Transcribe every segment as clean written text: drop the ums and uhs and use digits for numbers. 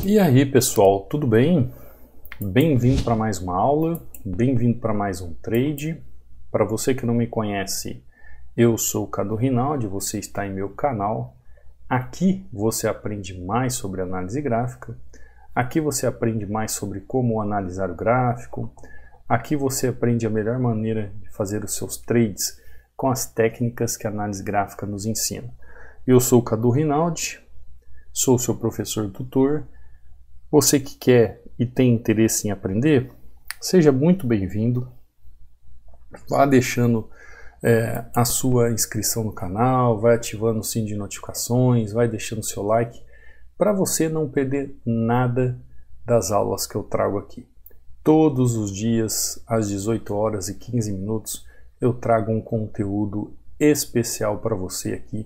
E aí pessoal, tudo bem? Bem-vindo para mais uma aula, bem-vindo para mais um trade. Para você que não me conhece, eu sou o Cadu Rinaldi, você está em meu canal. Aqui você aprende mais sobre análise gráfica, aqui você aprende mais sobre como analisar o gráfico, aqui você aprende a melhor maneira de fazer os seus trades com as técnicas que a análise gráfica nos ensina. Eu sou o Cadu Rinaldi, sou seu professor tutor. Você que quer e tem interesse em aprender, seja muito bem-vindo. Vá deixando a sua inscrição no canal, vai ativando o sininho de notificações, vai deixando seu like, para você não perder nada das aulas que eu trago aqui. Todos os dias, às 18 horas e 15 minutos, eu trago um conteúdo especial para você aqui,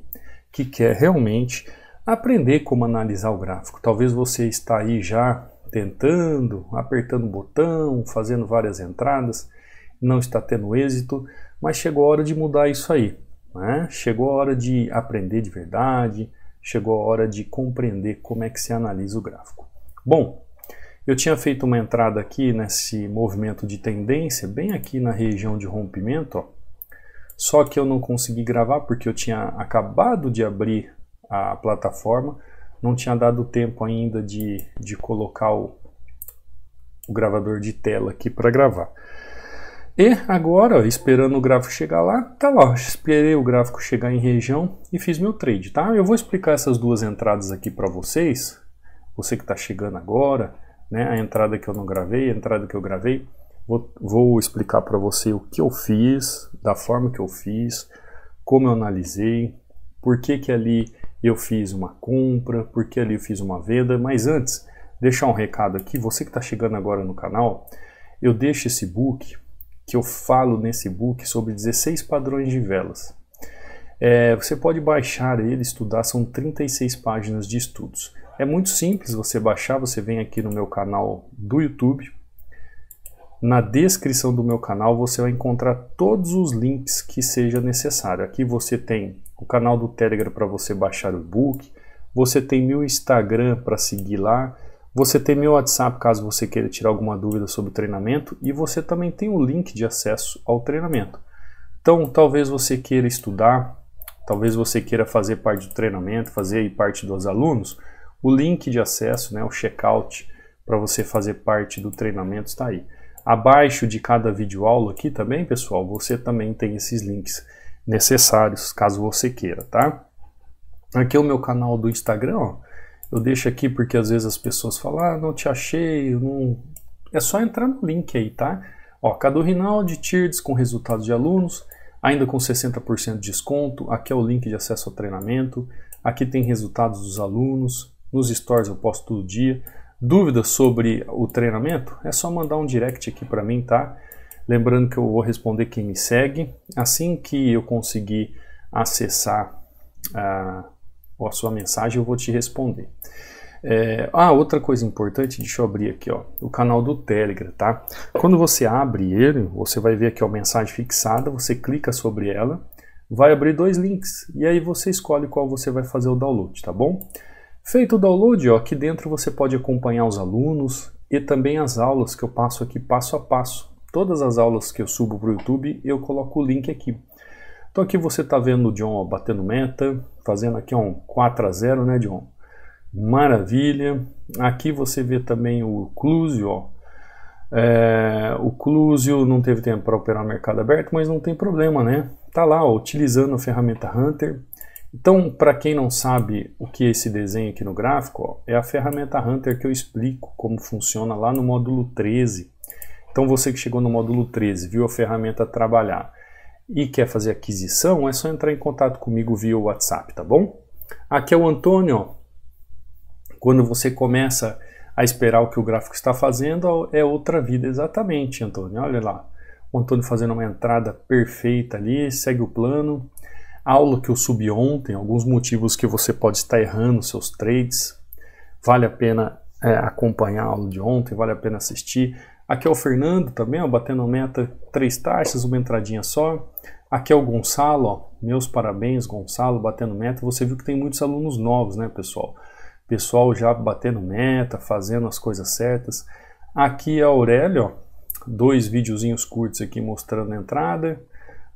que quer realmente aprender como analisar o gráfico. Talvez você está aí já tentando, apertando o botão, fazendo várias entradas, não está tendo êxito, mas chegou a hora de mudar isso aí, né? Chegou a hora de aprender de verdade, chegou a hora de compreender como é que se analisa o gráfico. Bom, eu tinha feito uma entrada aqui nesse movimento de tendência, bem aqui na região de rompimento, ó. Só que eu não consegui gravar porque eu tinha acabado de abrir a plataforma, não tinha dado tempo ainda de colocar o gravador de tela aqui para gravar. E agora, ó, esperando o gráfico chegar lá, tá lá, esperei o gráfico chegar em região e fiz meu trade, tá? Eu vou explicar essas duas entradas aqui para vocês, você que está chegando agora, né? A entrada que eu não gravei, a entrada que eu gravei, vou explicar para você o que eu fiz, da forma que eu fiz, como eu analisei, por que ali eu fiz uma compra, por que ali eu fiz uma venda. Mas antes, deixar um recado aqui, você que está chegando agora no canal, eu deixo esse book, que eu falo nesse book sobre 16 padrões de velas. Você pode baixar ele, estudar, são 36 páginas de estudos. É muito simples você baixar, você vem aqui no meu canal do YouTube. Na descrição do meu canal você vai encontrar todos os links que seja necessário. Aqui você tem o canal do Telegram para você baixar o e-book, você tem meu Instagram para seguir lá, você tem meu WhatsApp caso você queira tirar alguma dúvida sobre o treinamento, e você também tem o link de acesso ao treinamento. Então talvez você queira estudar, talvez você queira fazer parte do treinamento, fazer aí parte dos alunos, o link de acesso, né, o checkout para você fazer parte do treinamento está aí. Abaixo de cada videoaula aqui também, pessoal, você também tem esses links necessários, caso você queira, tá? Aqui é o meu canal do Instagram, ó. Eu deixo aqui porque às vezes as pessoas falam, ah, não te achei, não... É só entrar no link aí, tá? Ó, Cadu Rinaldi, Trades com resultados de alunos, ainda com 60% de desconto. Aqui é o link de acesso ao treinamento. Aqui tem resultados dos alunos. Nos stories eu posto todo dia. Dúvidas sobre o treinamento? É só mandar um direct aqui para mim, tá? Lembrando que eu vou responder quem me segue. Assim que eu conseguir acessar a sua mensagem, eu vou te responder. Outra coisa importante, deixa eu abrir aqui, ó, o canal do Telegram, tá? Quando você abre ele, você vai ver aqui a mensagem fixada, você clica sobre ela, vai abrir dois links, e aí você escolhe qual você vai fazer o download, tá bom? Feito o download, ó, aqui dentro você pode acompanhar os alunos e também as aulas que eu passo aqui passo a passo. Todas as aulas que eu subo para o YouTube, eu coloco o link aqui. Então aqui você está vendo o John ó, batendo meta, fazendo aqui um 4-0, né, John? Maravilha. Aqui você vê também o Clusio, ó. O Clusio não teve tempo para operar o mercado aberto, mas não tem problema, né? Tá lá, ó, utilizando a ferramenta Hunter. Então, para quem não sabe o que é esse desenho aqui no gráfico, ó, é a ferramenta Hunter que eu explico como funciona lá no módulo 13. Então você que chegou no módulo 13, viu a ferramenta trabalhar e quer fazer aquisição, é só entrar em contato comigo via WhatsApp, tá bom? Aqui é o Antônio, ó. Quando você começa a esperar o que o gráfico está fazendo, é outra vida, exatamente, Antônio, olha lá. O Antônio fazendo uma entrada perfeita ali, segue o plano. A aula que eu subi ontem, alguns motivos que você pode estar errando seus trades, vale a pena acompanhar a aula de ontem, vale a pena assistir. Aqui é o Fernando também, ó, batendo meta, 3 taxas, uma entradinha só. Aqui é o Gonçalo, ó, meus parabéns, Gonçalo, batendo meta. Você viu que tem muitos alunos novos, né, pessoal? pessoal já batendo meta, fazendo as coisas certas. Aqui é a Aurélia, ó, 2 videozinhos curtos aqui mostrando a entrada,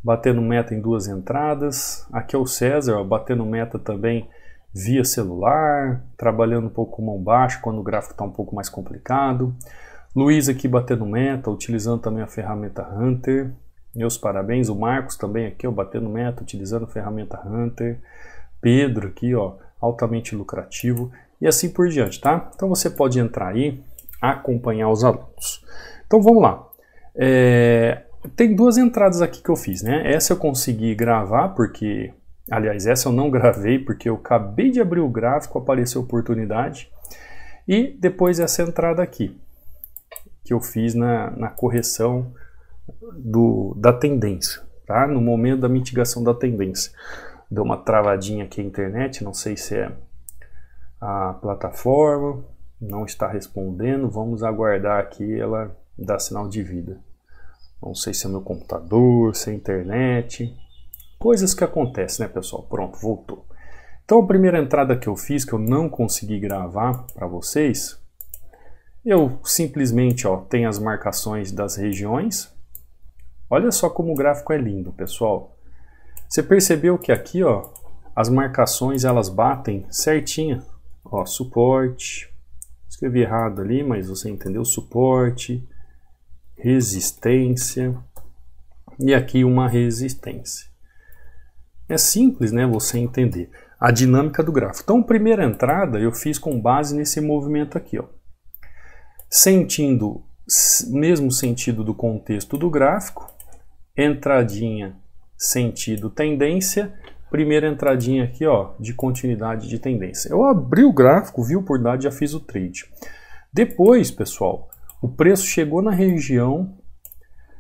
batendo meta em 2 entradas. Aqui é o César, ó, batendo meta também via celular, trabalhando um pouco com mão baixa quando o gráfico está um pouco mais complicado. Luiz aqui batendo meta, utilizando também a ferramenta Hunter. Meus parabéns. O Marcos também aqui, ó, batendo meta, utilizando a ferramenta Hunter. Pedro aqui, ó, altamente lucrativo. E assim por diante, tá? Então você pode entrar aí, acompanhar os alunos. Então vamos lá. Tem 2 entradas aqui que eu fiz, né? Essa eu consegui gravar porque... Aliás, essa eu não gravei porque eu acabei de abrir o gráfico, apareceu a oportunidade. E depois essa entrada aqui, que eu fiz na correção da tendência, tá? No momento da mitigação da tendência. Deu uma travadinha aqui a internet, não sei se é a plataforma, não está respondendo. Vamos aguardar aqui ela dar sinal de vida. Não sei se é meu computador, se é a internet... Coisas que acontecem, né, pessoal? Pronto, voltou. Então, a primeira entrada que eu fiz, que eu não consegui gravar para vocês, eu simplesmente, ó, tenho as marcações das regiões. Olha só como o gráfico é lindo, pessoal. Você percebeu que aqui, ó, as marcações, elas batem certinho. Ó, suporte. Escrevi errado ali, mas você entendeu. Suporte, resistência e aqui uma resistência. É simples, né, você entender a dinâmica do gráfico. Então, a primeira entrada eu fiz com base nesse movimento aqui, ó. Sentindo mesmo sentido do contexto do gráfico, entradinha sentido tendência, primeira entradinha aqui, ó, de continuidade de tendência. Eu abri o gráfico, vi a oportunidade, já fiz o trade. Depois, pessoal, o preço chegou na região,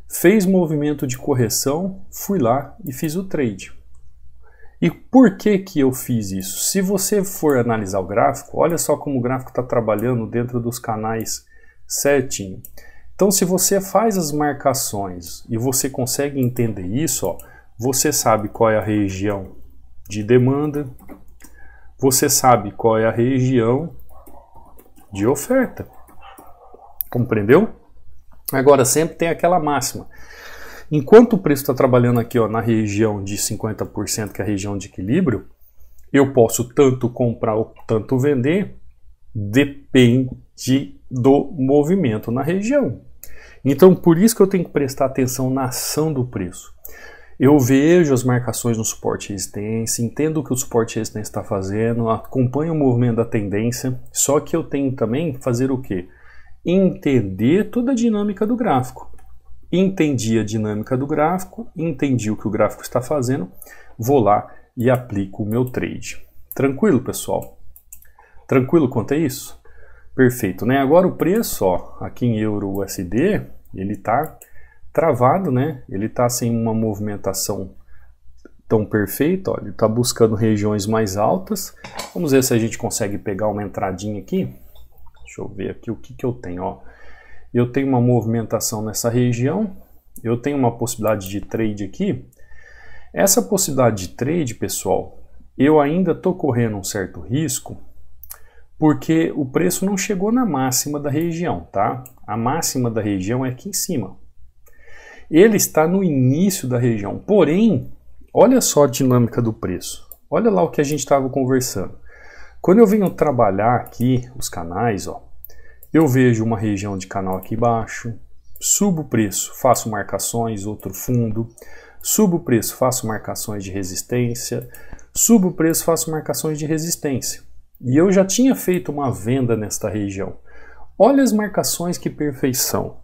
fez movimento de correção, fui lá e fiz o trade. E por que que eu fiz isso? Se você for analisar o gráfico, olha só como o gráfico está trabalhando dentro dos canais certinho. Então, se você faz as marcações e você consegue entender isso, ó, você sabe qual é a região de demanda, você sabe qual é a região de oferta. Compreendeu? Agora, sempre tem aquela máxima. Enquanto o preço está trabalhando aqui, ó, na região de 50%, que é a região de equilíbrio, eu posso tanto comprar ou tanto vender, depende do movimento na região. Então, por isso que eu tenho que prestar atenção na ação do preço. Eu vejo as marcações no suporte e resistência, entendo o que o suporte e resistência está fazendo, acompanho o movimento da tendência, só que eu tenho também que fazer o quê? Entender toda a dinâmica do gráfico. Entendi a dinâmica do gráfico, entendi o que o gráfico está fazendo, vou lá e aplico o meu trade. Tranquilo, pessoal? Tranquilo quanto a isso? Perfeito, né? Agora o preço, ó, aqui em euro USD, ele está travado, né? Ele está sem uma movimentação tão perfeita, ó, ele está buscando regiões mais altas. Vamos ver se a gente consegue pegar uma entradinha aqui. Deixa eu ver aqui o que eu tenho, ó. Eu tenho uma movimentação nessa região, eu tenho uma possibilidade de trade aqui. Essa possibilidade de trade, pessoal, eu ainda estou correndo um certo risco, porque o preço não chegou na máxima da região, tá? A máxima da região é aqui em cima. Ele está no início da região, porém, olha só a dinâmica do preço. Olha lá o que a gente estava conversando. Quando eu venho trabalhar aqui os canais, ó, eu vejo uma região de canal aqui embaixo, subo o preço, faço marcações, outro fundo, subo o preço, faço marcações de resistência, subo o preço, faço marcações de resistência. E eu já tinha feito uma venda nesta região. Olha as marcações, que perfeição.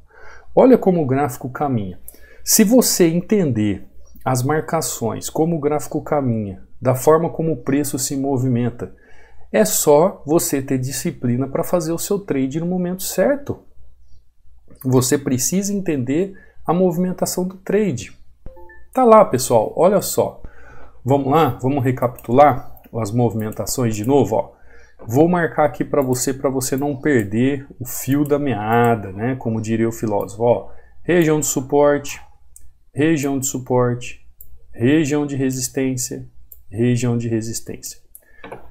Olha como o gráfico caminha. Se você entender as marcações, como o gráfico caminha, da forma como o preço se movimenta, é só você ter disciplina para fazer o seu trade no momento certo. Você precisa entender a movimentação do trade. Tá lá, pessoal, olha só. Vamos lá, vamos recapitular as movimentações de novo, ó. Vou marcar aqui para você não perder o fio da meada, né? Como diria o filósofo, ó. Região de suporte, região de suporte, região de resistência, região de resistência.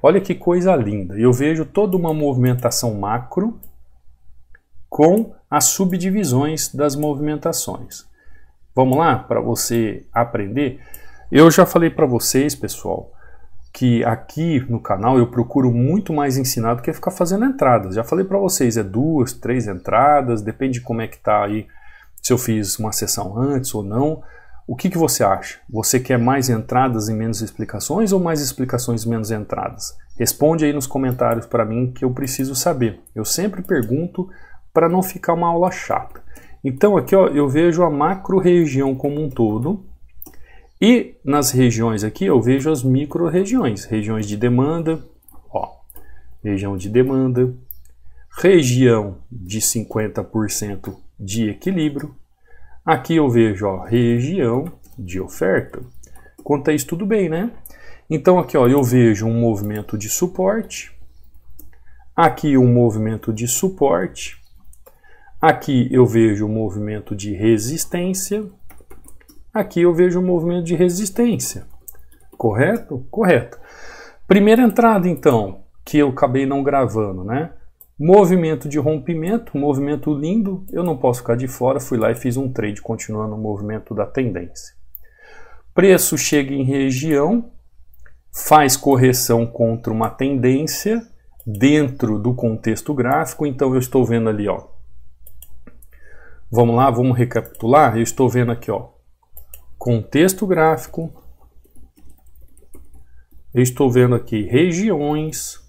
Olha que coisa linda. Eu vejo toda uma movimentação macro com as subdivisões das movimentações. Vamos lá para você aprender? Eu já falei para vocês, pessoal, que aqui no canal eu procuro muito mais ensinar do que ficar fazendo entradas. Já falei para vocês, é 2, 3 entradas, depende de como é que tá aí, se eu fiz uma sessão antes ou não. O que você acha? Você quer mais entradas e menos explicações ou mais explicações e menos entradas? Responde aí nos comentários para mim que eu preciso saber. Eu sempre pergunto para não ficar uma aula chata. Então aqui ó, eu vejo a macro-região como um todo e nas regiões aqui eu vejo as micro-regiões. Regiões de demanda, ó, região de demanda, região de 50% de equilíbrio. Aqui eu vejo ó, região de oferta. Quanto a isso, tudo bem, né? Então aqui ó, eu vejo um movimento de suporte. Aqui um movimento de suporte. Aqui eu vejo um movimento de resistência. Aqui eu vejo um movimento de resistência. Correto? Correto. Primeira entrada então, que eu acabei não gravando, né? Movimento de rompimento, movimento lindo, eu não posso ficar de fora, fui lá e fiz um trade continuando o movimento da tendência. Preço chega em região, faz correção contra uma tendência dentro do contexto gráfico, então eu estou vendo ali, ó. Vamos lá, vamos recapitular? Eu estou vendo aqui, ó, contexto gráfico, eu estou vendo aqui regiões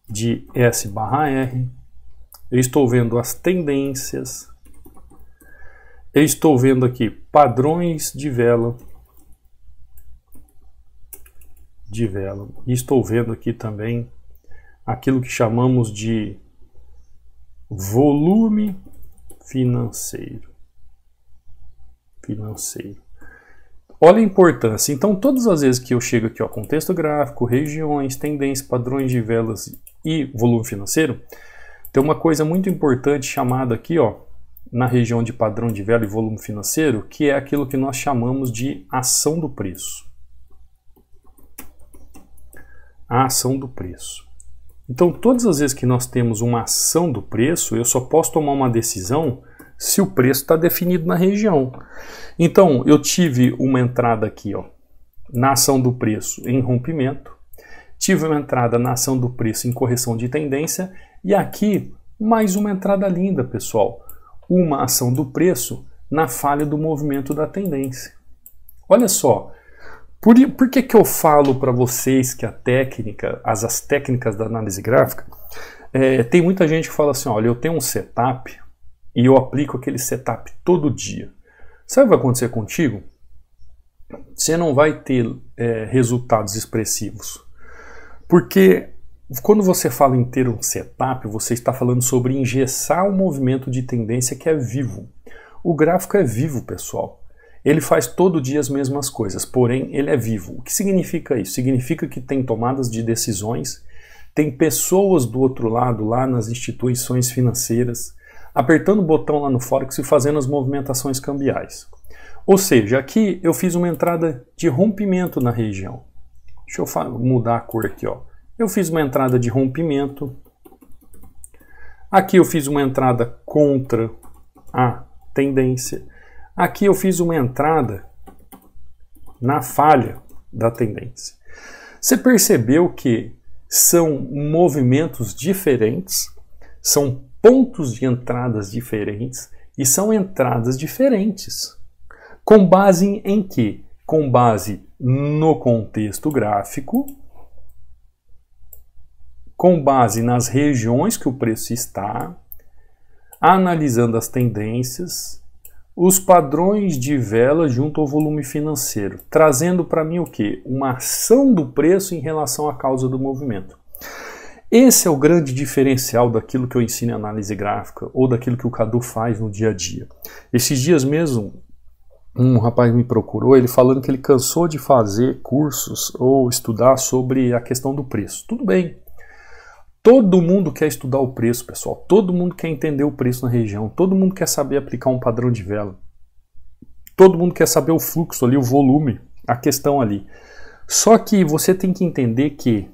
de S/R, eu estou vendo as tendências, eu estou vendo aqui padrões de vela, e estou vendo aqui também aquilo que chamamos de volume financeiro. Olha a importância. Então, todas as vezes que eu chego aqui, ó, contexto gráfico, regiões, tendências, padrões de velas e volume financeiro, tem uma coisa muito importante chamada aqui, ó, na região de padrão de vela e volume financeiro, que é aquilo que nós chamamos de ação do preço. A ação do preço. Então, todas as vezes que nós temos uma ação do preço, eu só posso tomar uma decisão se o preço está definido na região. Então, eu tive uma entrada aqui, ó, na ação do preço em rompimento, tive uma entrada na ação do preço em correção de tendência, e aqui mais uma entrada linda, pessoal, uma ação do preço na falha do movimento da tendência. Olha só, por que eu falo para vocês que a técnica, as técnicas da análise gráfica, tem muita gente que fala assim, olha, eu tenho um setup e eu aplico aquele setup todo dia. Sabe o que vai acontecer contigo? Você não vai ter resultados expressivos. Porque quando você fala em ter um setup, você está falando sobre engessar um movimento de tendência que é vivo. O gráfico é vivo, pessoal. Ele faz todo dia as mesmas coisas, porém ele é vivo. O que significa isso? Significa que tem tomadas de decisões, tem pessoas do outro lado, lá nas instituições financeiras, apertando o botão lá no Forex e fazendo as movimentações cambiais. Ou seja, aqui eu fiz uma entrada de rompimento na região. Deixa eu mudar a cor aqui, ó. Eu fiz uma entrada de rompimento. Aqui eu fiz uma entrada contra a tendência. Aqui eu fiz uma entrada na falha da tendência. Você percebeu que são movimentos diferentes, são pontos de entradas diferentes e são entradas diferentes. Com base em quê? Com base no contexto gráfico, com base nas regiões que o preço está, analisando as tendências, os padrões de vela junto ao volume financeiro, trazendo para mim o quê? Uma ação do preço em relação à causa do movimento. Esse é o grande diferencial daquilo que eu ensino em análise gráfica ou daquilo que o Cadu faz no dia a dia. Esses dias mesmo, um rapaz me procurou, ele falando que ele cansou de fazer cursos ou estudar sobre a questão do preço. Tudo bem. Todo mundo quer estudar o preço, pessoal. Todo mundo quer entender o preço na região. Todo mundo quer saber aplicar um padrão de vela. Todo mundo quer saber o fluxo ali, o volume, a questão ali. Só que você tem que entender que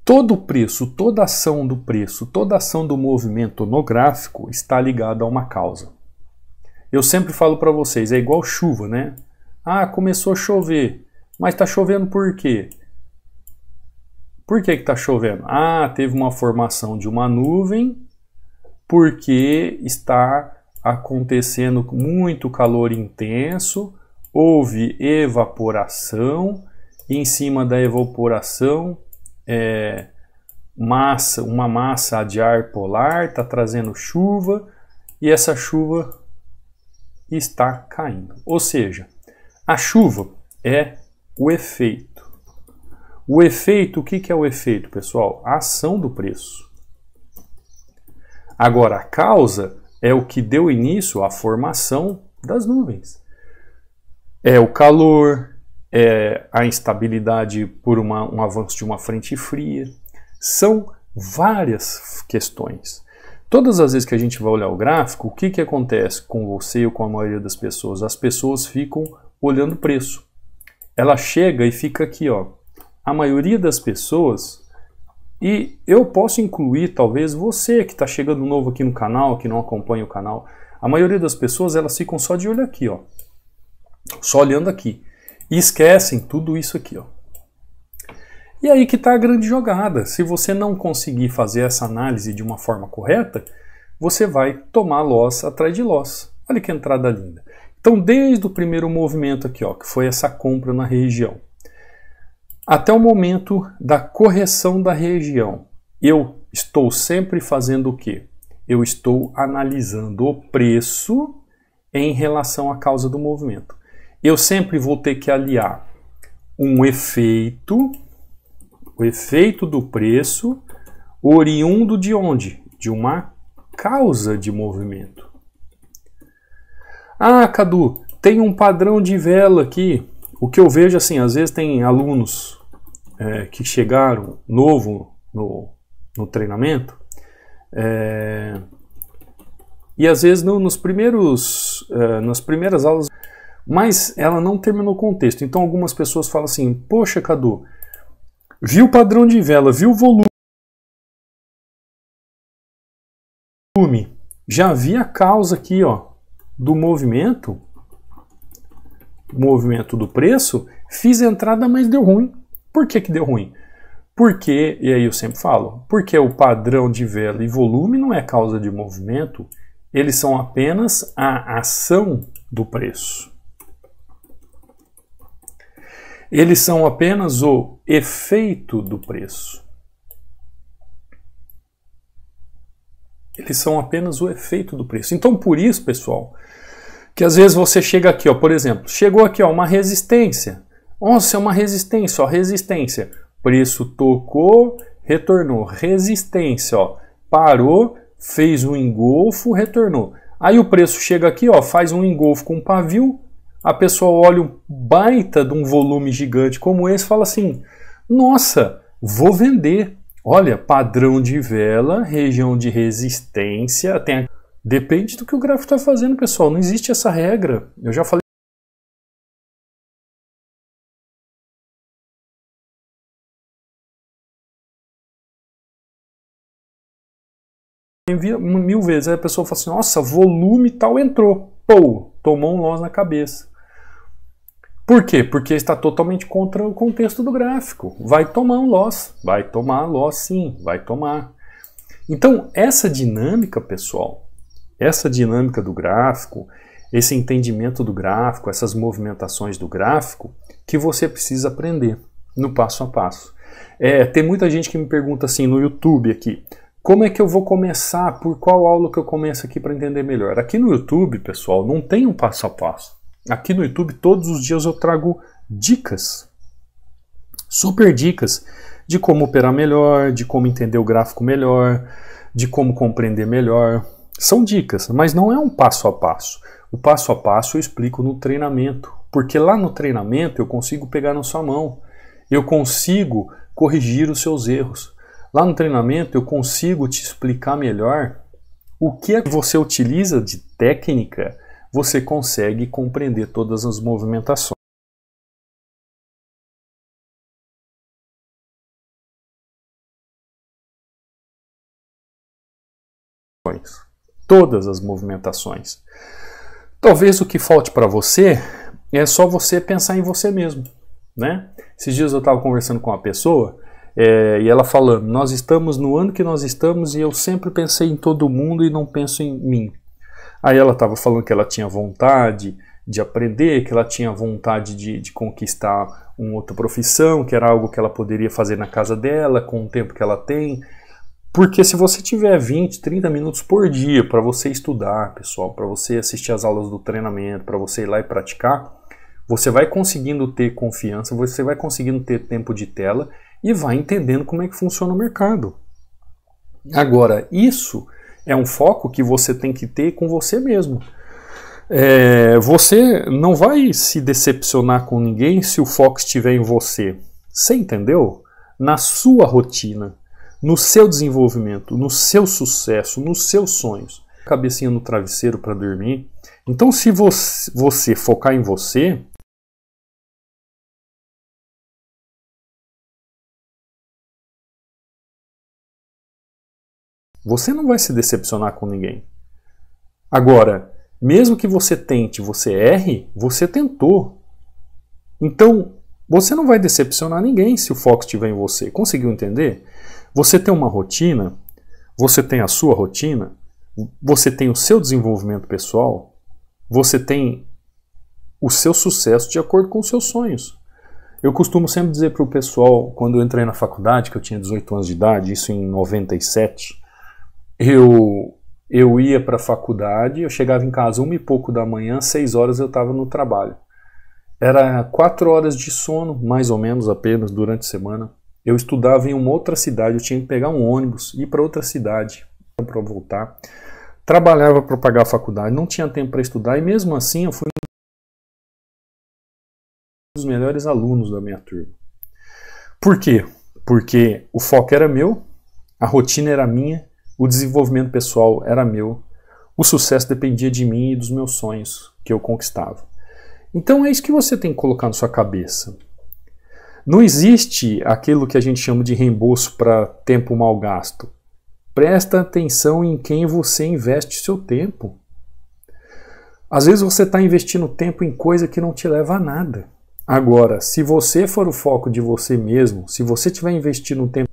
todo preço, toda ação do preço, toda ação do movimento no gráfico está ligada a uma causa. Eu sempre falo para vocês, é igual chuva, né? Ah, começou a chover, mas está chovendo por quê? Por que está chovendo? Ah, teve uma formação de uma nuvem porque está acontecendo muito calor intenso, houve evaporação, e em cima da evaporação uma massa de ar polar está trazendo chuva e essa chuva está caindo. Ou seja, a chuva é o efeito. O efeito, o que é o efeito, pessoal? A ação do preço. Agora, a causa é o que deu início à formação das nuvens. É o calor, é a instabilidade por um avanço de uma frente fria. São várias questões. Todas as vezes que a gente vai olhar o gráfico, o que acontece com você ou com a maioria das pessoas? As pessoas ficam olhando o preço. Ela chega e fica aqui, ó. A maioria das pessoas, e eu posso incluir talvez você que está chegando novo aqui no canal, que não acompanha o canal, a maioria das pessoas elas ficam só de olho aqui, ó. Só olhando aqui. E esquecem tudo isso aqui, ó. E aí que está a grande jogada. Se você não conseguir fazer essa análise de uma forma correta, você vai tomar loss atrás de loss. Olha que entrada linda. Então, desde o primeiro movimento aqui, ó, que foi essa compra na região, até o momento da correção da região, eu estou sempre fazendo o quê? Eu estou analisando o preço em relação à causa do movimento. Eu sempre vou ter que aliar um efeito, o efeito do preço, oriundo de onde? De uma causa de movimento. Ah, Cadu, tem um padrão de vela aqui. O que eu vejo assim, às vezes tem alunos que chegaram novo no treinamento e às vezes nas primeiras aulas, mas ela não terminou o contexto. Então algumas pessoas falam assim, poxa Cadu, viu o padrão de vela, viu o volume, já vi a causa aqui, ó, do movimento do preço, fiz a entrada, mas deu ruim. Por que deu ruim? Porque, e aí eu sempre falo, porque o padrão de vela e volume não é causa de movimento, eles são apenas a ação do preço. Eles são apenas o efeito do preço. Eles são apenas o efeito do preço. Então, por isso, pessoal, que às vezes você chega aqui, ó, por exemplo, chegou aqui, ó, uma resistência. Nossa, é uma resistência, ó, resistência. Preço tocou, retornou. Resistência, ó, parou, fez um engolfo, retornou. Aí o preço chega aqui, ó, faz um engolfo com um pavio, a pessoa olha um baita de um volume gigante como esse e fala assim, nossa, vou vender. Olha, padrão de vela, região de resistência, depende do que o gráfico está fazendo, pessoal. Não existe essa regra. Eu já falei mil vezes. Aí a pessoa fala assim, nossa, volume tal entrou. Pô, tomou um loss na cabeça. Por quê? Porque está totalmente contra o contexto do gráfico. Vai tomar um loss. Vai tomar loss sim, vai tomar. Então, essa dinâmica, pessoal, essa dinâmica do gráfico, esse entendimento do gráfico, essas movimentações do gráfico, que você precisa aprender no passo a passo. Tem muita gente que me pergunta assim no YouTube aqui, como é que eu vou começar? Por qual aula que eu começo aqui para entender melhor? Aqui no YouTube, pessoal, não tem um passo a passo. Aqui no YouTube, todos os dias eu trago dicas, super dicas, de como operar melhor, de como entender o gráfico melhor, de como compreender melhor. São dicas, mas não é um passo a passo. O passo a passo eu explico no treinamento, porque lá no treinamento eu consigo pegar na sua mão, eu consigo corrigir os seus erros. Lá no treinamento eu consigo te explicar melhor o que você utiliza de técnica, você consegue compreender todas as movimentações. Todas as movimentações. Talvez o que falte para você é só você pensar em você mesmo, né? Esses dias eu estava conversando com uma pessoa e ela falando, nós estamos no ano que nós estamos e eu sempre pensei em todo mundo e não penso em mim. Aí ela estava falando que ela tinha vontade de aprender, que ela tinha vontade de conquistar uma outra profissão, que era algo que ela poderia fazer na casa dela, com o tempo que ela tem. Porque se você tiver 20, 30 minutos por dia para você estudar, pessoal, para você assistir as aulas do treinamento, para você ir lá e praticar, você vai conseguindo ter confiança, você vai conseguindo ter tempo de tela e vai entendendo como é que funciona o mercado. Agora, isso é um foco que você tem que ter com você mesmo. Você não vai se decepcionar com ninguém se o foco estiver em você. Você entendeu? Na sua rotina, no seu desenvolvimento, no seu sucesso, nos seus sonhos. Cabecinha no travesseiro para dormir. Então, se você focar em você, você não vai se decepcionar com ninguém. Agora, mesmo que você tente, você erre, você tentou. Então, você não vai decepcionar ninguém se o foco estiver em você. Conseguiu entender? Você tem uma rotina, você tem a sua rotina, você tem o seu desenvolvimento pessoal, você tem o seu sucesso de acordo com os seus sonhos. Eu costumo sempre dizer para o pessoal, quando eu entrei na faculdade, que eu tinha 18 anos de idade, isso em 97, eu ia para a faculdade, eu chegava em casa 1 e pouco da manhã, 6 horas eu estava no trabalho. Era 4 horas de sono, mais ou menos apenas, durante a semana. Eu estudava em uma outra cidade, eu tinha que pegar um ônibus, ir para outra cidade para voltar. Trabalhava para pagar a faculdade, não tinha tempo para estudar e mesmo assim eu fui um dos melhores alunos da minha turma. Por quê? Porque o foco era meu, a rotina era minha, o desenvolvimento pessoal era meu, o sucesso dependia de mim e dos meus sonhos que eu conquistava. Então é isso que você tem que colocar na sua cabeça. Não existe aquilo que a gente chama de reembolso para tempo mal gasto. Presta atenção em quem você investe seu tempo. Às vezes você está investindo tempo em coisa que não te leva a nada. Agora, se você for o foco de você mesmo, se você estiver investindo tempo,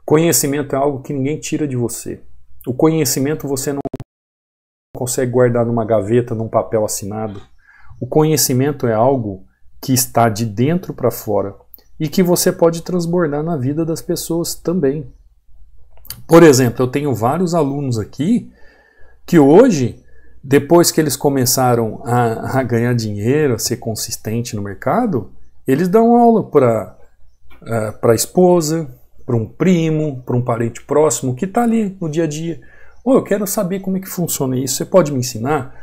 conhecimento é algo que ninguém tira de você. O conhecimento você não consegue guardar numa gaveta, num papel assinado. O conhecimento é algo que está de dentro para fora e que você pode transbordar na vida das pessoas também. Por exemplo, eu tenho vários alunos aqui que hoje, depois que eles começaram a ganhar dinheiro, a ser consistente no mercado, eles dão aula para a esposa, para um primo, para um parente próximo que está ali no dia a dia. Eu quero saber como é que funciona isso, você pode me ensinar?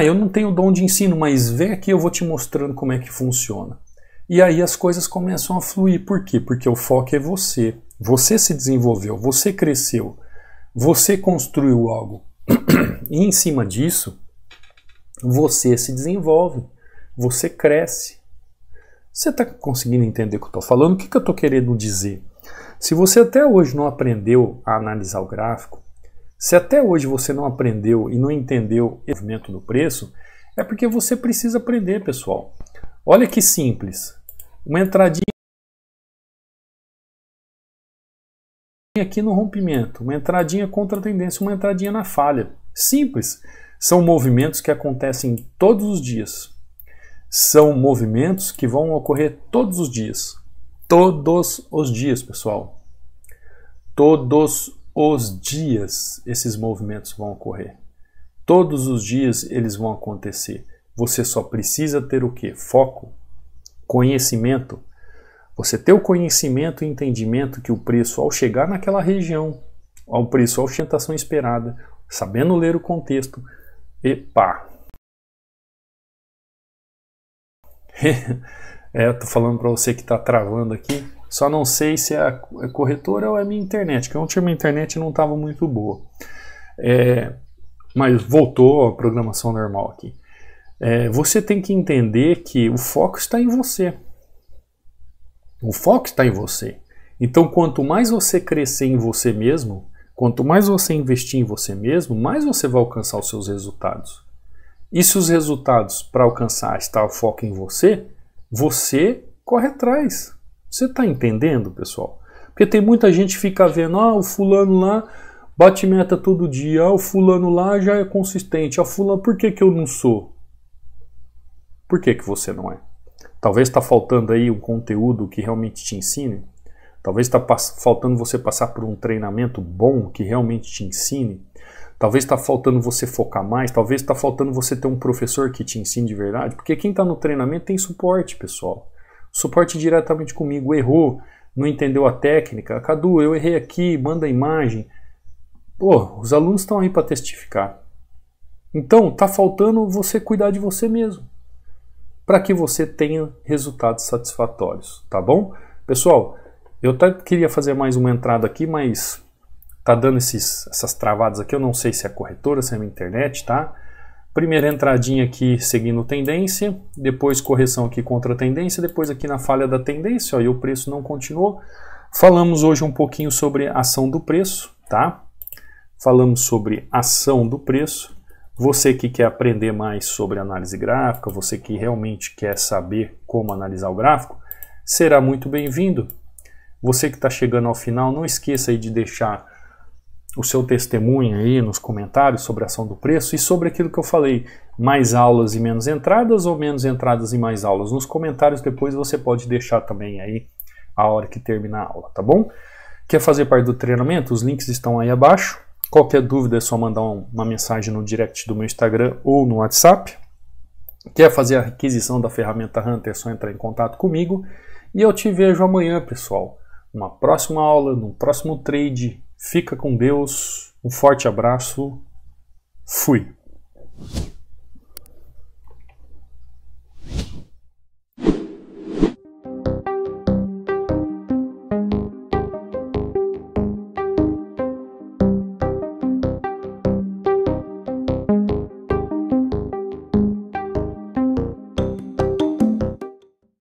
Eu não tenho dom de ensino, mas vem aqui, eu vou te mostrando como é que funciona. E aí as coisas começam a fluir. Por quê? Porque o foco é você. Você se desenvolveu, você cresceu, você construiu algo. E em cima disso, você se desenvolve, você cresce. Você está conseguindo entender o que eu estou falando? O que eu estou querendo dizer? Se você até hoje não aprendeu a analisar o gráfico, se até hoje você não aprendeu e não entendeu o movimento do preço, é porque você precisa aprender, pessoal. Olha que simples. Uma entradinha aqui no rompimento, uma entradinha contra a tendência, uma entradinha na falha. Simples. São movimentos que acontecem todos os dias. São movimentos que vão ocorrer todos os dias. Todos os dias, pessoal. Todos os dias esses movimentos vão ocorrer. Todos os dias eles vão acontecer. Você só precisa ter o quê? Foco, conhecimento. Você ter o conhecimento e entendimento que o preço, ao chegar naquela região, ao preço, a ostentação esperada, sabendo ler o contexto, tô falando para você que está travando aqui. Só não sei se é a corretora ou é a minha internet, que ontem a minha internet não estava muito boa. Mas voltou a programação normal aqui. Você tem que entender que o foco está em você. O foco está em você. Então, quanto mais você crescer em você mesmo, Quanto mais você investir em você mesmo, mais você vai alcançar os seus resultados. E se os resultados para alcançar está o foco em você, você corre atrás. Você está entendendo, pessoal? Porque tem muita gente que fica vendo, o fulano lá bate meta todo dia, o fulano lá já é consistente, fulano, por que eu não sou? Por que você não é? Talvez está faltando aí um conteúdo que realmente te ensine. Talvez está faltando você passar por um treinamento bom que realmente te ensine. Talvez está faltando você focar mais. Talvez está faltando você ter um professor que te ensine de verdade. Porque quem está no treinamento tem suporte, pessoal. Suporte diretamente comigo. Errou, não entendeu a técnica. Cadu, eu errei aqui, manda a imagem. Pô, os alunos estão aí para testificar. Então, está faltando você cuidar de você mesmo, para que você tenha resultados satisfatórios, tá bom? Pessoal, eu até queria fazer mais uma entrada aqui, mas tá dando essas travadas aqui, eu não sei se é a corretora, se é a minha internet, tá? Primeira entradinha aqui seguindo tendência, depois correção aqui contra a tendência, depois aqui na falha da tendência, e o preço não continuou. Falamos hoje um pouquinho sobre ação do preço, tá? Falamos sobre ação do preço. Você que quer aprender mais sobre análise gráfica, você que realmente quer saber como analisar o gráfico, será muito bem-vindo. Você que está chegando ao final, não esqueça aí de deixar o seu testemunho aí nos comentários sobre a ação do preço e sobre aquilo que eu falei, mais aulas e menos entradas ou menos entradas e mais aulas. Nos comentários depois você pode deixar também aí a hora que terminar a aula, tá bom? Quer fazer parte do treinamento? Os links estão aí abaixo. Qualquer dúvida é só mandar uma mensagem no direct do meu Instagram ou no WhatsApp. Quer fazer a aquisição da ferramenta Hunter, é só entrar em contato comigo. E eu te vejo amanhã, pessoal. Uma próxima aula, num próximo trade. Fica com Deus. Um forte abraço. Fui.